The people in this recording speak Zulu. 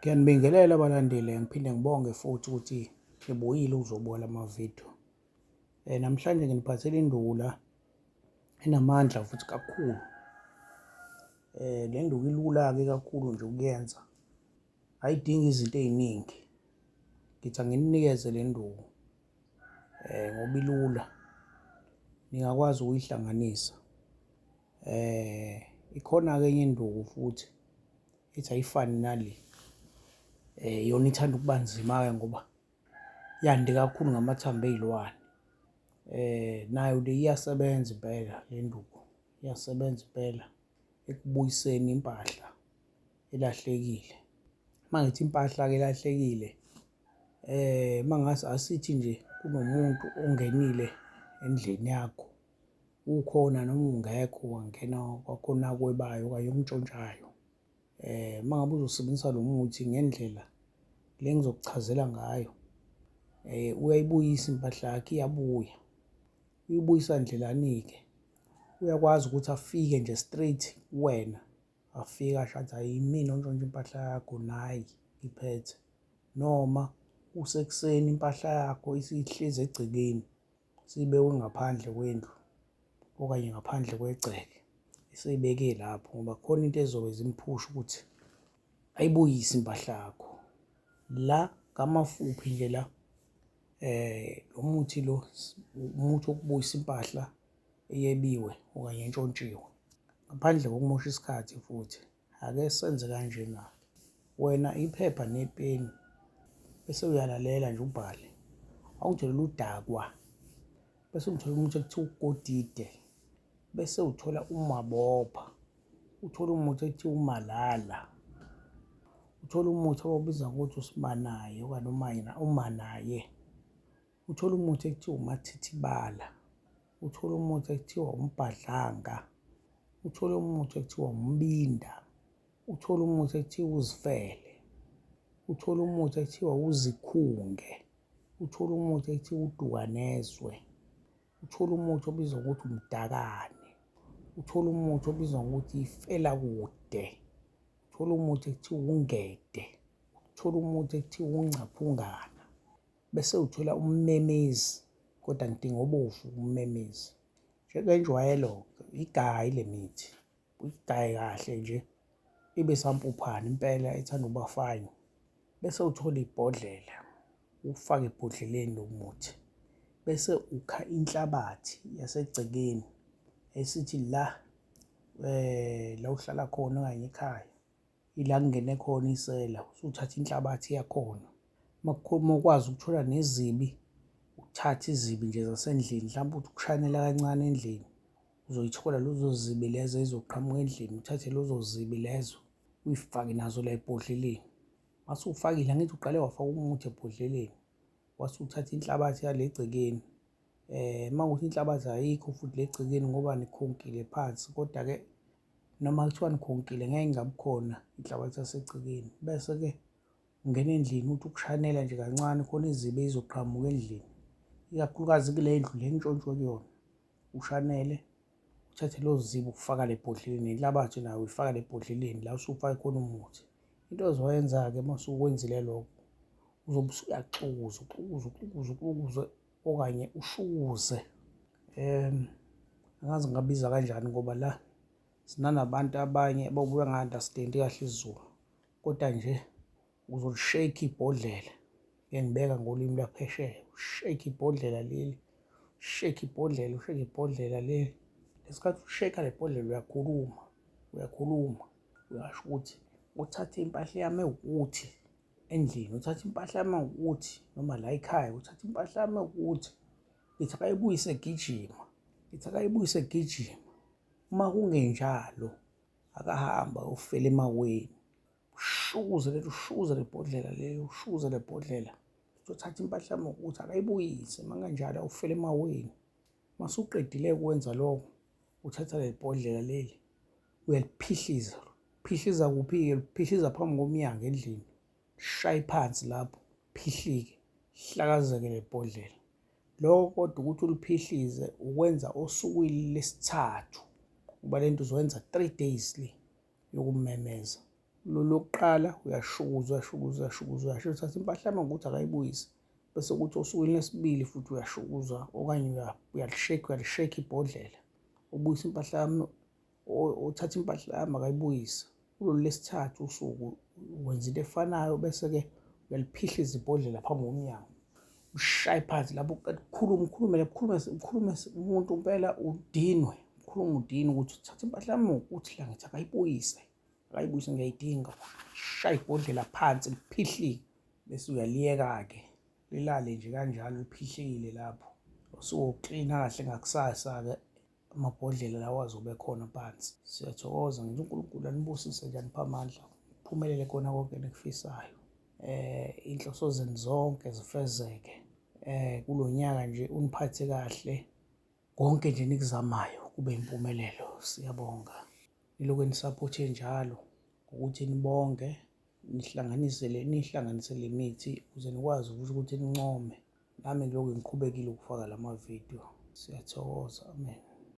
Ngiyanibingelela abalandeli, ngiphinde ngibonge futhi ukuthi ngibuyile ukuzobuka amavidiyo. Namhlanje nginiphathele indula enamandla futhi kakhulu. Le nduku ilula-ke kakhulu nje ukuyenza, ayidingi izinto ey'ningi. Ngithi angininikeze le nduku ngoba ilula, ningakwazi ukuyihlanganisa. Ikhona-ke enye induku futhi ithi ayifani nale, yona ithanda ukuba nzima-ke ngoba yande kakhulu ngamathambo ey'lwane. Nayo le iyasebenza impela, le nduku iyasebenza impela ekubuyiseni impahla elahlekile. Uma ngithi impahla-ke elahlekile, mangase asithi nje kunomuntu ongenile endlini yakho, ukhona noma ungekho, wangena kwakhona akwebayo okanye okuntshontshayo. Uma ngabe uzosebenzisa lo muthi ngendlela le engizokuchazela ngayo, uyayibuyisa impahla yakho, iyabuya. Uyibuyisa ndlelani-ke? Uyakwazi ukuthi afike nje straight kuwena, afike asho athi hhayi yimina ontshontsha impahla yakho, nayi ngiphethe. Noma kusekuseni impahla yakho isihlezi egcekeni, siyibekwe ngaphandle kwendlu okanye ngaphandle kwegceke, eseyibeke lapho ngoba khona into ezobe zimphusha ukuthi ayibuyise impahla yakho. La ngamafuphi nje la, lo muthi lo, umuthi wokubuyisa impahla eyebiwe okanye entshontshiwe. Ngaphandle kokumosha isikhathi futhi, ake senze kanjena. Wena iphepha nepeni, bese uyalalela nje ubhale. Awujolela udakwa, bese uthola umuthi ekuthiwa ugodide, bese uthola umabopha, uthola umuthi ekuthiwa umalala, uthola umuthi abawubiza ngokuthi usimanaye okanye umanaye, uthola umuthi ekuthiwa umathithibala, uthola umuthi ekuthiwa umbhadlanga, uthola umuthi ekuthiwa umbinda, uthola umuthi ekuthiwa uzifele, uthola umuthi ekuthiwa uzikhunge, uthola umuthi ekuthiwa udukanezwe, uthola umuthi obizwa ngokuthi umdakane, uthola umuthi obizwa ngokuthi ifela kude, uthola umuthi ekuthiwa ungede, uthola umuthi ekuthiwa uncaphungana, bese uthola ummemezi, kodwa ngidinga obovu ummemezi. Njengenjwayelo, igayi le mithi, uyigaye kahle nje, ibe sampuphana impela ethanda ukuba fine. Bese uthola ibhodlela, ufake ebhodleleni lo muthi, bese ukha inhlabathi yasegcekeni esithi la uhlala khona okanye ekhaya, ila kungene khona isela, usuthatha inhlabathi yakhona. Uma ukwazi ukuthola nezibi, uthathe izibi nje zasendlini, mhlawumbe uthi ukushanela kancane endlini, uzoyithola lezo zibi lezo ezizoqhamuka endlini, uthathe lezo zibi lezo uyifake nazo la ebhodleleni. Mase ufakile, angithi uqale wafaka umuthi ebhodleleni, wase uthatha inhlabathi yale egcekeni. Uma kuwukuthi inhlabathi ayikho futhi le egcekeni ngoba nikhonkile phansi, kodwa-ke noma kuthiwa nikhonkile ngeke ingabi khona inhlabathi yasegcekeni. Bese-ke ungena endlini uthi ukushanela nje kancane khona izibi ezizoqhamuka endlini, ikakhulukazi kule ndlu le entshontshwe kuyona. Ushanele, uthathe lezo zibi ukufaka le bhodleleni, nenhlabathi nayo uyifaka le bhodleleni la usufake khona umuthi. Into ozoyenza-ke uma usukwenzile lokho, uzobe usuyaxukuza, uxukuze okanye ushukuze. Angazi ngabiza kanjani ngoba la sinanabantu abanye bangayi-understand-i kahle isiZulu, kodwa nje uzolisheyikha ibhodlela, ngibeka ngolimi lwaphesheya, usheyikhe ibhodlela leli, usheyikhe ibhodlela, usheyikhe ibhodlela leli. Ngesikhathi usheyikha le bhodlela uyakhuluma, uyasho ukuthi uthathe impahla yami ewukuthi endlini, uthathe impahla yami ewukuthi noma la ekhaya, uthathe impahla yami ewukuthi, ngithi akayibuyise egijima, ngithi akayibuyise egijima. Uma kungenjalo, akahamba ayofela emaweni, ushukuze le bhodlela leli, ushukuze le bhodlela, uthatha impahla yami ewukuthi akayibuyise, uma kanjalo awufela emaweni. Uma usuqedile ukwenza lokho, uthatha le bhodlela leli, uyaliphihliza. Phihliza kuphi-ke? Liphihliza phambi komnyango endlini, lishaye phansi lapho, phihlike, hlakazeke le bhodlela. Lokho kodwa ukuthi uliphihlize ukwenza osukwini lesithathu, kuba le nto uzoyenza 3 days le yokummemeza. lokuqala uyashukuza uyasho uthatha impahla yami ngokuthi akayibuyise, bese kuthi osukwini lesibili futhi uyashukuza okanye uyalisheka ibhodlela, ubuyisa impahla yami, uthatha impahla yami akayibuyise. Kulolu lesithathu usuku wenza into efanayo, bese-ke uyaliphihliza ibhodlela phambi komnyango, ushaye phansi lapho, ukhulume umuntu impela udinwe, udinwe ukuthi uthatha impahla yami ngokuthi la ngithi akayibuyise, ngiyayidinga. Shaye ibhodlela phansi liphihlike, bese uyaliyeka-ke lilale nje kanjalo liphihlile lapho. Usuklina kahle ngakusasa-ke amabhodlela lawa azobe khona phansi. Siyathokoza ngithi uNkulunkulu anibusise nje aniphe amandla, uphumelele kona konke enikufisayo. Inhloso zenu zonke zifezeke. Kulo nyaka nje uniphathe kahle, konke nje nikuzamayo kube impumelelo. Siyabonga. Nilokhu nisapothe njalo ukuthi nibonge, nihlanganise le mithi ukuze nikwazi ukuthi nincome. Nami ngilokhu ngiqhubekile ukufaka lama video. Siyathokoza. Amen.